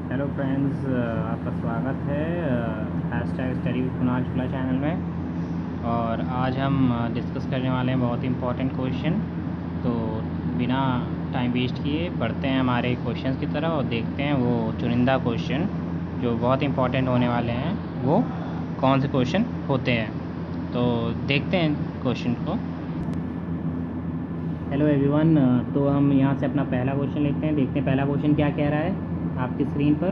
Hello friends, आपका स्वागत है hashtag study with Kunal Shukla channel में। और आज हम डिस्कस करने वाले हैं बहुत ही इम्पोर्टेंट क्वेश्चन। तो बिना टाइम वेस्ट किए बढ़ते हैं हमारे क्वेश्चंस की तरफ और देखते हैं वो चुनिंदा क्वेश्चन जो बहुत इम्पोर्टेंट होने वाले हैं वो कौन से क्वेश्चन होते हैं। तो देखते हैं क्वेश्चन को। हेलो एवरीवन, तो हम यहाँ से अपना पहला क्वेश्चन लेते हैं, देखते हैं पहला क्वेश्चन क्या कह रहा है आपकी स्क्रीन पर।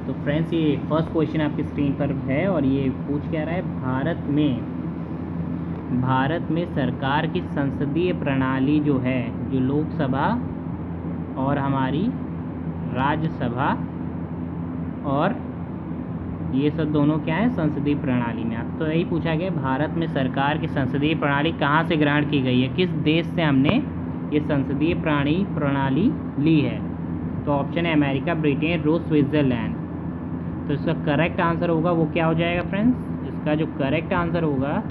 तो फ्रेंड्स, ये फर्स्ट क्वेश्चन आपकी स्क्रीन पर है और ये पूछ क्या रहा है, भारत में सरकार की संसदीय प्रणाली जो है, जो लोकसभा और हमारी राज्यसभा और ये सब दोनों क्या है संसदीय प्रणाली में। तो यही पूछा गया भारत में सरकार की संसदीय प्रणाली कहाँ से ग्रहण की गई है, किस देश से हमने ये संसदीय प्रणाली ली है। तो ऑप्शन है अमेरिका, ब्रिटेन, रूस, स्विट्ज़रलैंड। तो इसका करेक्ट आंसर होगा वो क्या हो जाएगा फ्रेंड्स, इसका जो करेक्ट आंसर होगा,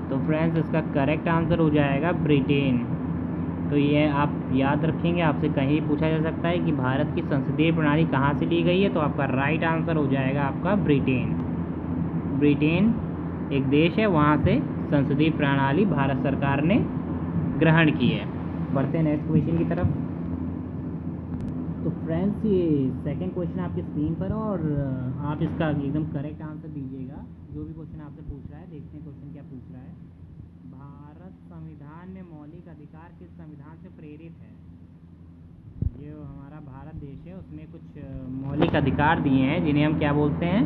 तो फ्रेंड्स इसका करेक्ट आंसर हो जाएगा ब्रिटेन। तो ये आप याद रखेंगे, आपसे कहीं पूछा जा सकता है कि भारत की संसदीय प्रणाली कहाँ से ली गई है, तो आपका राइट आंसर हो जाएगा आपका ब्रिटेन। ब्रिटेन एक देश है, वहाँ से संसदीय प्रणाली भारत सरकार ने ग्रहण की है। बढ़ते हैं नेक्स्ट क्वेश्चन की तरफ। तो फ्रेंड्स, ये सेकंड क्वेश्चन आपकी स्क्रीन पर और आप इसका एकदम करेक्ट आंसर दीजिएगा जो भी क्वेश्चन आपसे पूछ रहा है। देखते हैं क्वेश्चन क्या पूछ रहा है। भारत संविधान में मौलिक अधिकार किस संविधान से प्रेरित है। जो हमारा भारत देश है उसमें कुछ मौलिक अधिकार दिए हैं जिन्हें हम क्या बोलते हैं,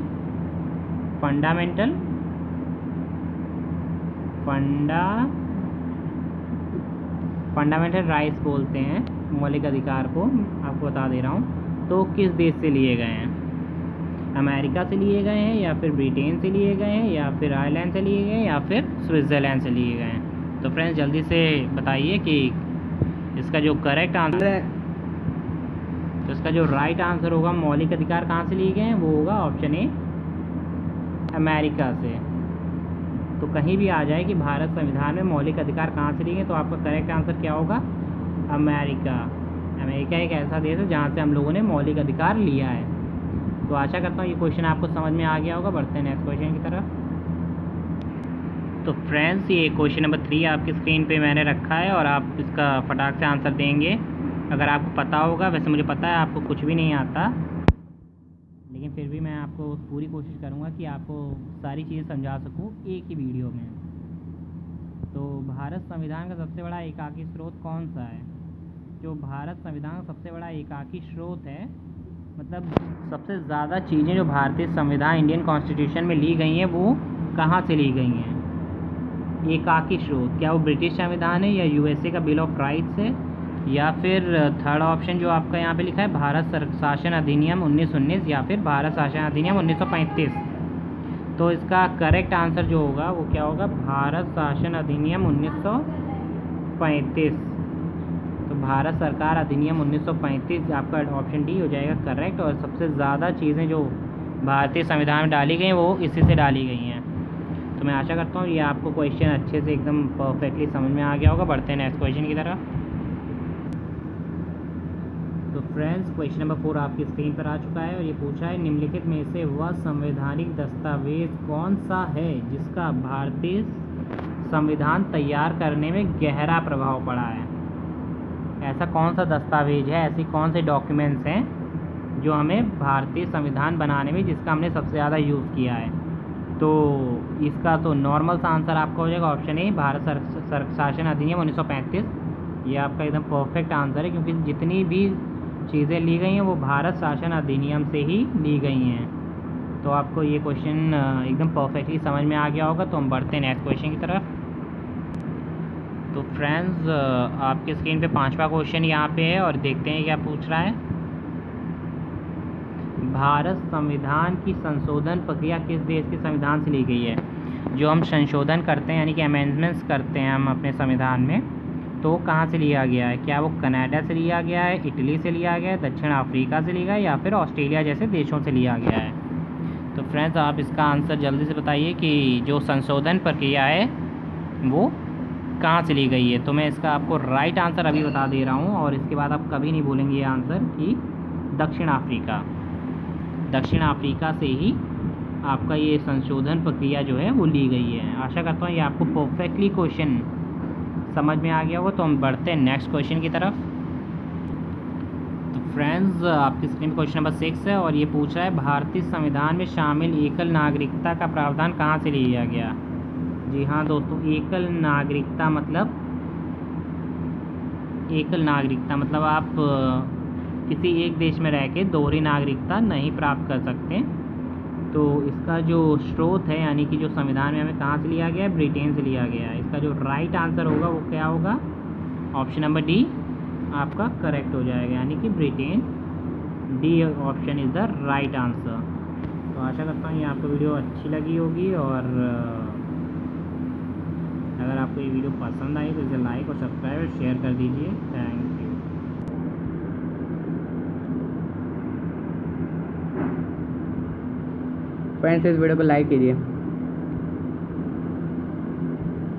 फंडामेंटल राइट्स बोलते हैं मौलिक अधिकार को। आपको बता दे रहा हूँ। तो किस देश से लिए गए हैं, अमेरिका से लिए गए हैं या फिर ब्रिटेन से लिए गए हैं या फिर आयरलैंड से लिए गए हैं या फिर स्विट्ज़रलैंड से लिए गए हैं। तो फ्रेंड्स जल्दी से बताइए कि इसका जो करेक्ट आंसर है, तो इसका जो राइट आंसर होगा मौलिक अधिकार कहाँ से लिए गए हैं, वो होगा ऑप्शन ए अमेरिका से। तो कहीं भी आ जाए कि भारत संविधान में मौलिक अधिकार कहाँ से लिए गए, तो आपका करेक्ट आंसर क्या होगा, अमेरिका। अमेरिका एक ऐसा देश है जहाँ से हम लोगों ने मौलिक अधिकार लिया है। तो आशा करता हूँ ये क्वेश्चन आपको समझ में आ गया होगा। बढ़ते हैं नेक्स्ट क्वेश्चन की तरफ। तो फ्रेंड्स, ये क्वेश्चन नंबर 3 आपकी स्क्रीन पे मैंने रखा है और आप इसका फटाक से आंसर देंगे। अगर आपको पता होगा, वैसे मुझे पता है आपको कुछ भी नहीं आता, लेकिन फिर भी मैं आपको पूरी कोशिश करूँगा कि आपको सारी चीज़ें समझा सकूँ एक ही वीडियो में। तो भारत संविधान का सबसे बड़ा एकाकी स्रोत कौन सा है। जो भारत संविधान का सबसे बड़ा एकाकी स्रोत है, मतलब सबसे ज़्यादा चीज़ें जो भारतीय संविधान इंडियन कॉन्स्टिट्यूशन में ली गई हैं वो कहाँ से ली गई हैं, एकाकी स्रोत। क्या वो ब्रिटिश संविधान है या यूएसए का बिल ऑफ राइट्स है या फिर थर्ड ऑप्शन जो आपका यहाँ पे लिखा है भारत शासन अधिनियम 1919 या फिर भारत शासन अधिनियम 1935। तो इसका करेक्ट आंसर जो होगा वो क्या होगा, भारत शासन अधिनियम 1935। तो भारत सरकार अधिनियम 1935 आपका ऑप्शन डी हो जाएगा करेक्ट। और सबसे ज़्यादा चीज़ें जो भारतीय संविधान में डाली गई हैं वो इसी से डाली गई हैं। तो मैं आशा करता हूँ ये आपको क्वेश्चन अच्छे से एकदम परफेक्टली समझ में आ गया होगा। बढ़ते हैं नेक्स्ट क्वेश्चन की तरफ। तो फ्रेंड्स, क्वेश्चन नंबर 4 आपकी स्क्रीन पर आ चुका है और ये पूछा है निम्नलिखित में से वह संवैधानिक दस्तावेज कौन सा है जिसका भारतीय संविधान तैयार करने में गहरा प्रभाव पड़ा है। ऐसा कौन सा दस्तावेज है, ऐसी कौन से डॉक्यूमेंट्स हैं जो हमें भारतीय संविधान बनाने में जिसका हमने सबसे ज़्यादा यूज़ किया है। तो इसका तो नॉर्मल सा आंसर आपका हो जाएगा ऑप्शन ए भारत शासन अधिनियम 1935। ये आपका एकदम परफेक्ट आंसर है क्योंकि जितनी भी चीज़ें ली गई हैं वो भारत शासन अधिनियम से ही ली गई हैं। तो आपको ये क्वेश्चन एकदम परफेक्टली समझ में आ गया होगा। तो हम बढ़ते हैं नेक्स्ट क्वेश्चन की तरफ। तो फ्रेंड्स, आपके स्क्रीन पे 5वां क्वेश्चन यहाँ पे है और देखते हैं क्या पूछ रहा है। भारत संविधान की संशोधन प्रक्रिया किस देश के संविधान से ली गई है। जो हम संशोधन करते हैं यानी कि अमेंडमेंट्स करते हैं हम अपने संविधान में, तो कहाँ से लिया गया है। क्या वो कनाडा से लिया गया है, इटली से लिया गया है, दक्षिण अफ्रीका से लिया गया है या फिर ऑस्ट्रेलिया जैसे देशों से लिया गया है। तो फ्रेंड्स, आप इसका आंसर जल्दी से बताइए कि जो संशोधन प्रक्रिया है वो कहाँ से ली गई है। तो मैं इसका आपको राइट आंसर अभी बता दे रहा हूँ और इसके बाद आप कभी नहीं बोलेंगे ये आंसर कि दक्षिण अफ्रीका। दक्षिण अफ्रीका से ही आपका ये संशोधन प्रक्रिया जो है वो ली गई है। आशा करता हूँ ये आपको परफेक्टली क्वेश्चन समझ में आ गया होगा। तो हम बढ़ते हैं नेक्स्ट क्वेश्चन की तरफ। तो फ्रेंड्स, आपकी स्क्रीन पर क्वेश्चन नंबर 6 है और ये पूछ रहा है भारतीय संविधान में शामिल एकल नागरिकता का प्रावधान कहाँ से लिया गया। जी हाँ दोस्तों, एकल नागरिकता मतलब आप किसी एक देश में रह के दोहरी नागरिकता नहीं प्राप्त कर सकते। तो इसका जो स्रोत है यानी कि जो संविधान में हमें कहाँ से लिया गया है, ब्रिटेन से लिया गया है। इसका जो राइट आंसर होगा वो क्या होगा, ऑप्शन नंबर डी आपका करेक्ट हो जाएगा, यानी कि Britain. D option is the right answer. तो आशा करता हूँ ये आपको वीडियो अच्छी लगी होगी और अगर आपको ये वीडियो पसंद आई तो इसे लाइक और सब्सक्राइब और शेयर कर दीजिए। Thank you. फ्रेंड्स, इस वीडियो को लाइक कीजिए।